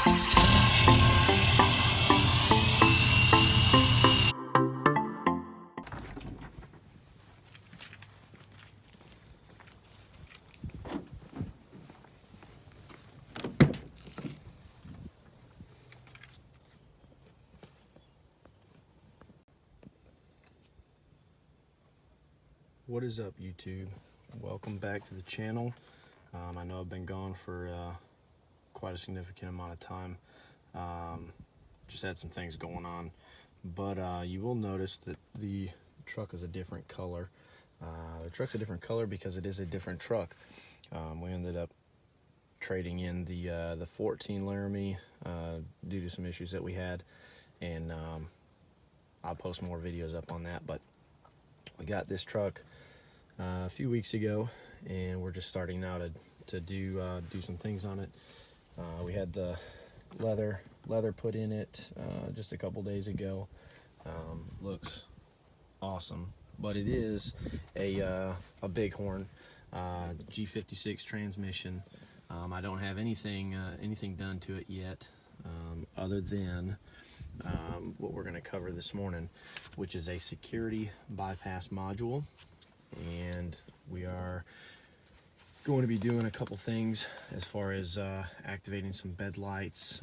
What is up, YouTube? Welcome back to the channel. I know I've been gone for quite a significant amount of time. Just had some things going on, but you will notice that the truck is a different color. The truck's a different color because it is a different truck. We ended up trading in the 14 Laramie due to some issues that we had, and I'll post more videos up on that. But we got this truck a few weeks ago, and we're just starting now to do some things on it. We had the leather put in it just a couple days ago. Looks awesome, but it is a Bighorn G56 transmission. I don't have anything done to it yet, other than what we're going to cover this morning, which is a security bypass module. And we are going to be doing a couple things as far as activating some bed lights.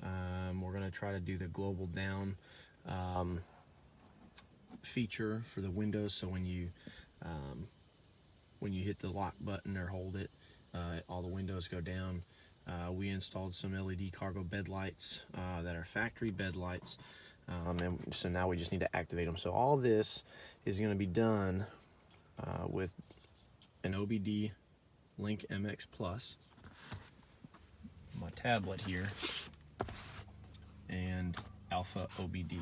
We're going to try to do the global down feature for the windows, so when you hit the lock button or hold it, all the windows go down. We installed some LED cargo bed lights that are factory bed lights, and so now we just need to activate them. So all this is going to be done with an OBD Link MX Plus, my tablet here, and Alfa OBD.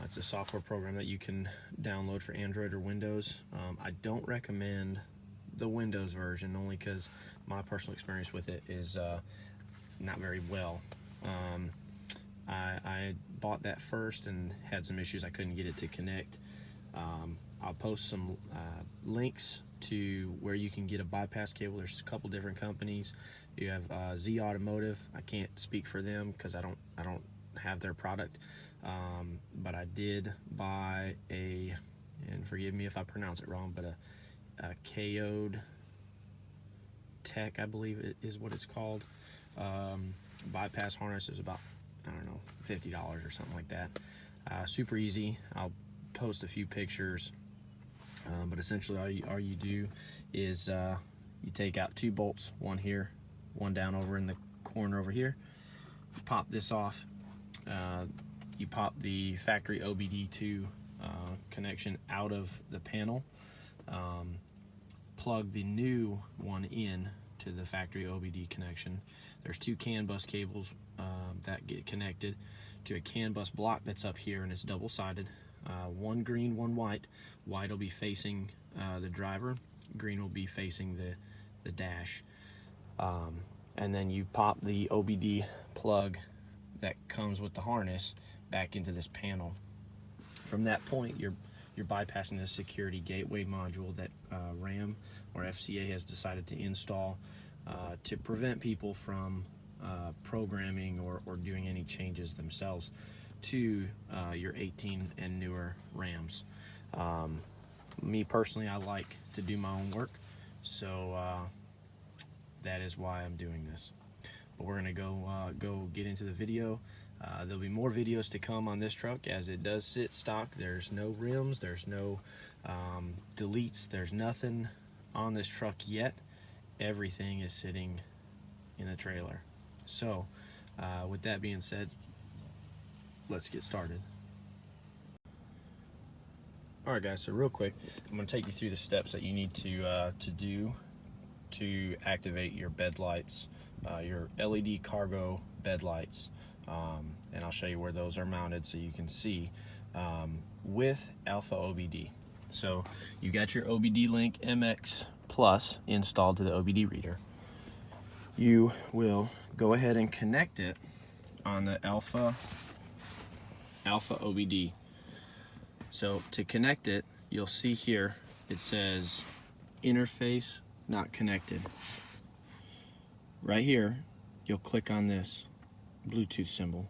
It's a software program that you can download for Android or Windows. I don't recommend the Windows version, only because my personal experience with it is not very well. I bought that first and had some issues. I couldn't get it to connect. I'll post some links to where you can get a bypass cable. There's a couple different companies. You have Z Automotive. I can't speak for them because I don't have their product, but I did buy a, and forgive me if I pronounce it wrong, but a Katzkin Tech, I believe it is what it's called. Bypass harness is about, I don't know, $50 or something like that. Super easy. I'll post a few pictures, but essentially all you do is you take out two bolts, one here, one down over in the corner over here. Pop this off. You pop the factory OBD2 connection out of the panel. Plug the new one in to the factory OBD connection. There's two CAN bus cables that get connected to a CAN bus block that's up here, and it's double-sided. One green, one white. White will be facing the driver. Green will be facing the dash. And then you pop the OBD plug that comes with the harness back into this panel. From that point, you're bypassing this security gateway module that RAM or FCA has decided to install to prevent people from programming or doing any changes themselves to your 18 and newer Rams. Me personally, I like to do my own work, so that is why I'm doing this. But we're gonna go get into the video. There'll be more videos to come on this truck, as it does sit stock. There's no rims, there's no deletes, there's nothing on this truck yet. Everything is sitting in a trailer. So with that being said, let's get started. Alright guys, so real quick, I'm going to take you through the steps that you need to do to activate your bed lights, your LED cargo bed lights, and I'll show you where those are mounted so you can see with Alfa OBD. So you got your OBD Link MX Plus installed to the OBD reader. You will go ahead and connect it on the Alfa OBD. So to connect it, you'll see here it says interface not connected. Right here, you'll click on this Bluetooth symbol.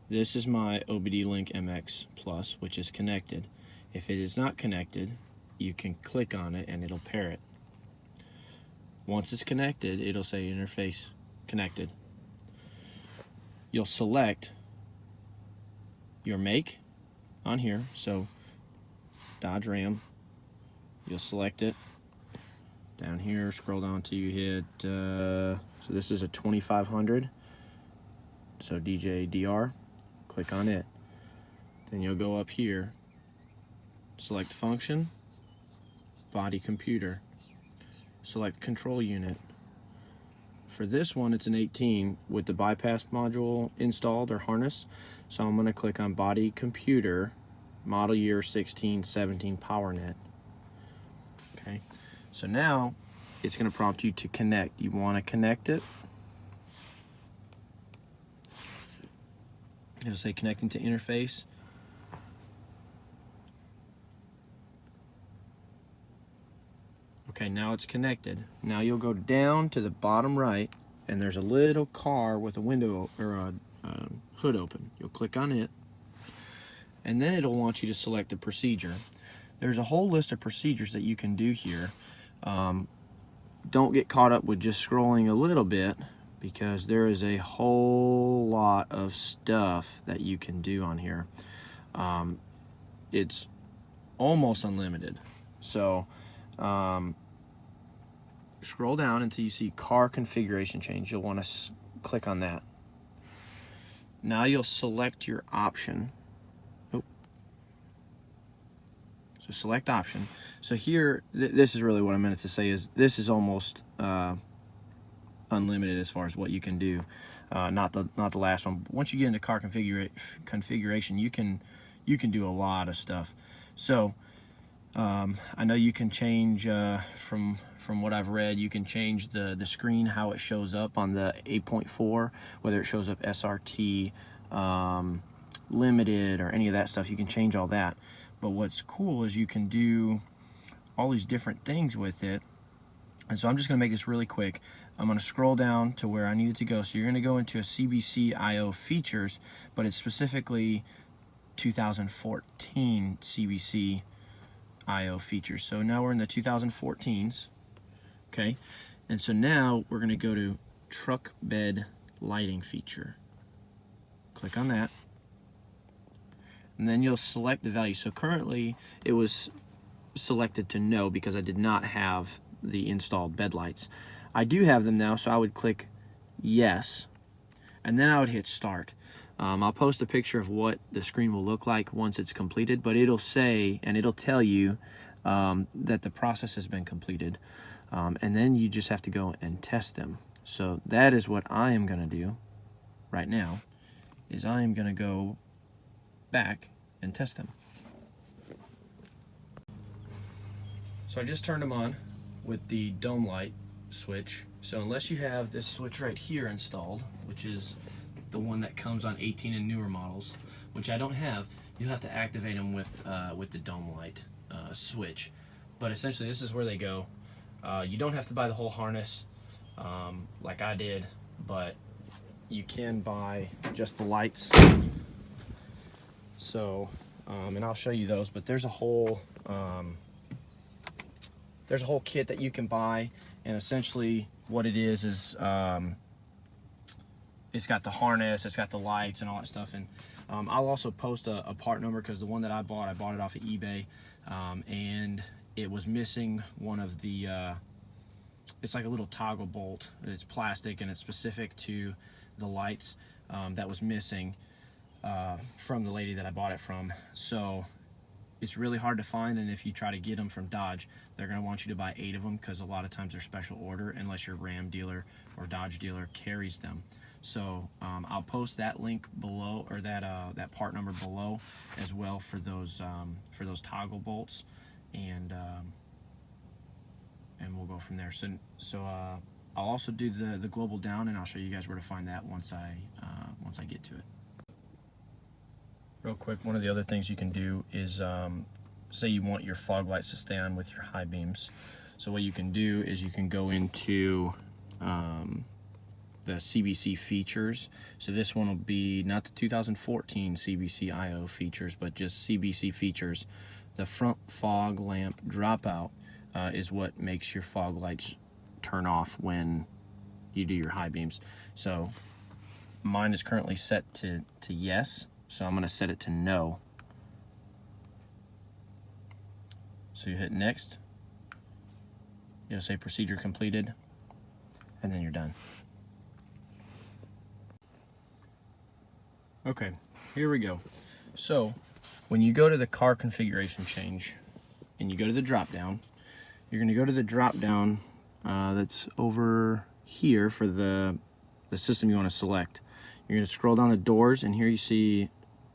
This is my OBD Link MX Plus, which is connected. If it is not connected, you can click on it and it'll pair it. Once it's connected, it'll say interface connected. You'll select your make on here, so Dodge Ram. You'll select it. Down here, scroll down till you hit, so this is a 2500, so DJDR, click on it. Then you'll go up here, select function, body computer, select control unit. For this one, it's an 18 with the bypass module installed or harness, so I'm going to click on body computer, model year 1617 PowerNet. Okay, so now it's going to prompt you to connect. You want to connect it. It'll say connecting to interface. Okay, now it's connected. Now you'll go down to the bottom right, and there's a little car with a window or a hood open. You'll click on it, and then it'll want you to select a procedure. There's a whole list of procedures that you can do here. Don't get caught up with just scrolling a little bit, because there is a whole lot of stuff that you can do on here. It's almost unlimited. So scroll down until you see car configuration change. You'll want to click on that. Now you'll select your option. So select option. So here, this is really what I meant to say, is this is almost unlimited as far as what you can do. Not the last one. Once you get into car configuration, you can do a lot of stuff. So I know you can change from what I've read, you can change the screen, how it shows up on the 8.4, whether it shows up SRT, limited, or any of that stuff. You can change all that. But what's cool is you can do all these different things with it. And so I'm just going to make this really quick. I'm going to scroll down to where I need it to go. So you're going to go into a CBC IO features, but it's specifically 2014 CBC IO features. So now we're in the 2014s. Okay, and so now we're going to go to truck bed lighting feature. Click on that, and then you'll select the value. So currently it was selected to no because I did not have the installed bed lights. I do have them now, so I would click yes, and then I would hit start. I'll post a picture of what the screen will look like once it's completed, but it'll say, and it'll tell you that the process has been completed. And then you just have to go and test them. So that is what I am going to do right now, is I am going to go back and test them. So I just turned them on with the dome light switch. So unless you have this switch right here installed, which is the one that comes on 18 and newer models, which I don't have, you have to activate them with the dome light switch. But essentially this is where they go. You don't have to buy the whole harness like I did, but you can buy just the lights. So, and I'll show you those, but there's a whole kit that you can buy, and essentially what it is it's got the harness, it's got the lights and all that stuff. And I'll also post a part number, because the one that I bought it off of eBay, and it was missing one of the it's like a little toggle bolt. It's plastic and it's specific to the lights that was missing from the lady that I bought it from. So it's really hard to find, and if you try to get them from Dodge, they're going to want you to buy 8 of them, because a lot of times they're special order unless your Ram dealer or Dodge dealer carries them. So I'll post that link below, or that part number below as well, for those toggle bolts, and we'll go from there. So I'll also do the global down, and I'll show you guys where to find that once I get to it. Real quick, one of the other things you can do is say you want your fog lights to stay on with your high beams. So what you can do is you can go into the the CBC features. So this one will be not the 2014 CBC IO features, but just CBC features. The front fog lamp dropout is what makes your fog lights turn off when you do your high beams. So mine is currently set to yes, so I'm going to set it to no. So you hit next, you'll say procedure completed, and then you're done. Okay, here we go. So when you go to the car configuration change and you go to the drop down, you're going to go to the drop down that's over here for the system you want to select. You're going to scroll down to doors, and here you see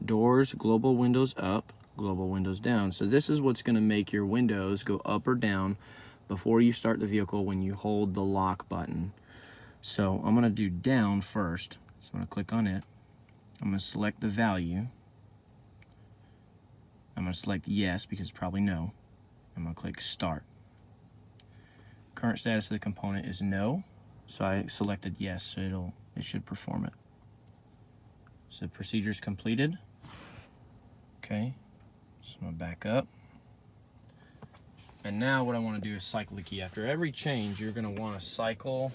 doors, global windows up, global windows down. So this is what's going to make your windows go up or down before you start the vehicle when you hold the lock button. So I'm going to do down first. So I'm going to click on it. I'm going to select the value. I'm going to select yes because it's probably no. I'm going to click start. Current status of the component is no, so I selected yes, so it should perform it. So procedure's completed. Okay, so I'm going to back up. And now what I want to do is cycle the key. After every change, you're going to want to cycle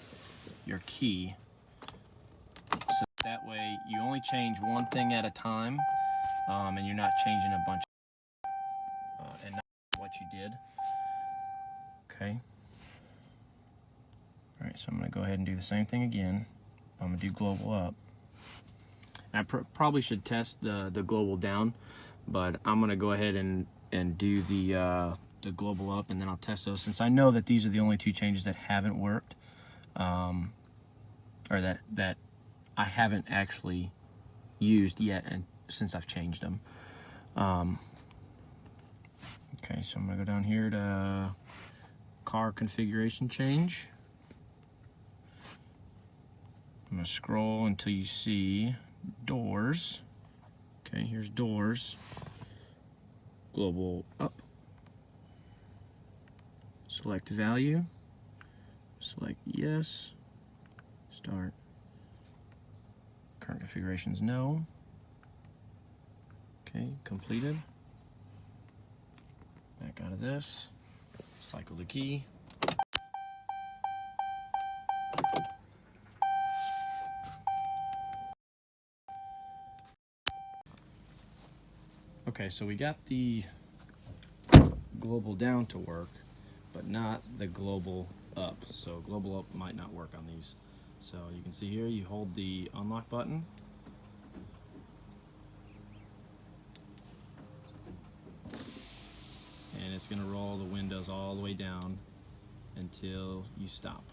your key. So that way you only change one thing at a time, and you're not changing a bunch and not what you did. Okay. All right, so I'm going to go ahead and do the same thing again. I'm going to do global up. I probably should test the global down, but I'm going to go ahead and do the global up, and then I'll test those since I know that these are the only two changes that haven't worked, or that I haven't actually used yet, and since I've changed them. Okay, so I'm going to go down here to car configuration change. I'm going to scroll until you see doors. Okay, here's doors. Global up. Select value. Select yes. Start. Current configurations no. Okay, completed. Back out of this. Cycle the key. Okay, so we got the global down to work, but not the global up. So global up might not work on these. So you can see here, you hold the unlock button. And it's going to roll the windows all the way down until you stop.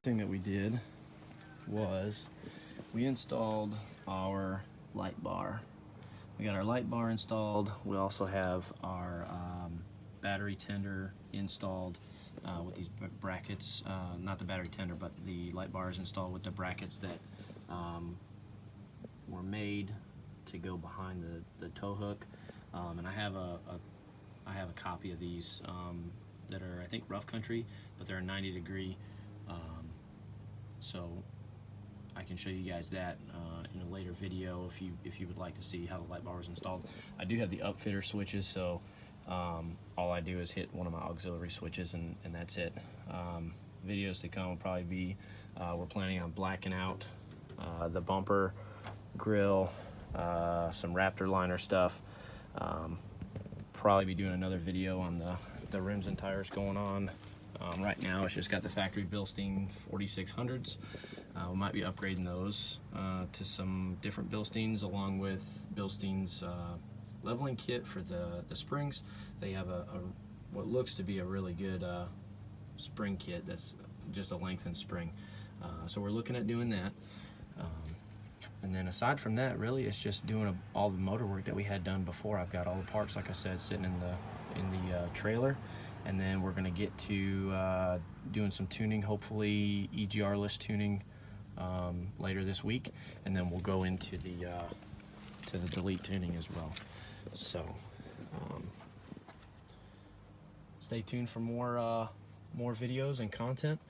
Thing that we did was we installed our light bar. We got our light bar installed. We also have our battery tender installed with these brackets, not the battery tender, but the light bar is installed with the brackets that were made to go behind the tow hook. And I have a copy of these that are, I think, rough country, but they're a 90-degree. So I can show you guys that in a later video if you would like to see how the light bar was installed. I do have the upfitter switches, so all I do is hit one of my auxiliary switches, and that's it. Videos to come will probably be we're planning on blacking out the bumper, grill, some Raptor liner stuff. Probably be doing another video on the rims and tires going on. Right now it's just got the factory Bilstein 4600s. We might be upgrading those to some different Bilsteins, along with Bilstein's leveling kit for the springs. They have what looks to be a really good spring kit that's just a lengthened spring. So we're looking at doing that. And then aside from that, really it's just doing all the motor work that we had done before. I've got all the parts, like I said, sitting in the trailer. And then we're going to get to doing some tuning, hopefully EGR-less tuning later this week, and then we'll go into the delete tuning as well. So stay tuned for more videos and content.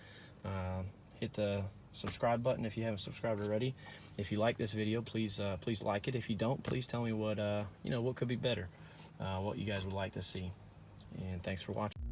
Hit the subscribe button if you haven't subscribed already. If you like this video, please like it. If you don't, please tell me what what could be better, what you guys would like to see. And thanks for watching.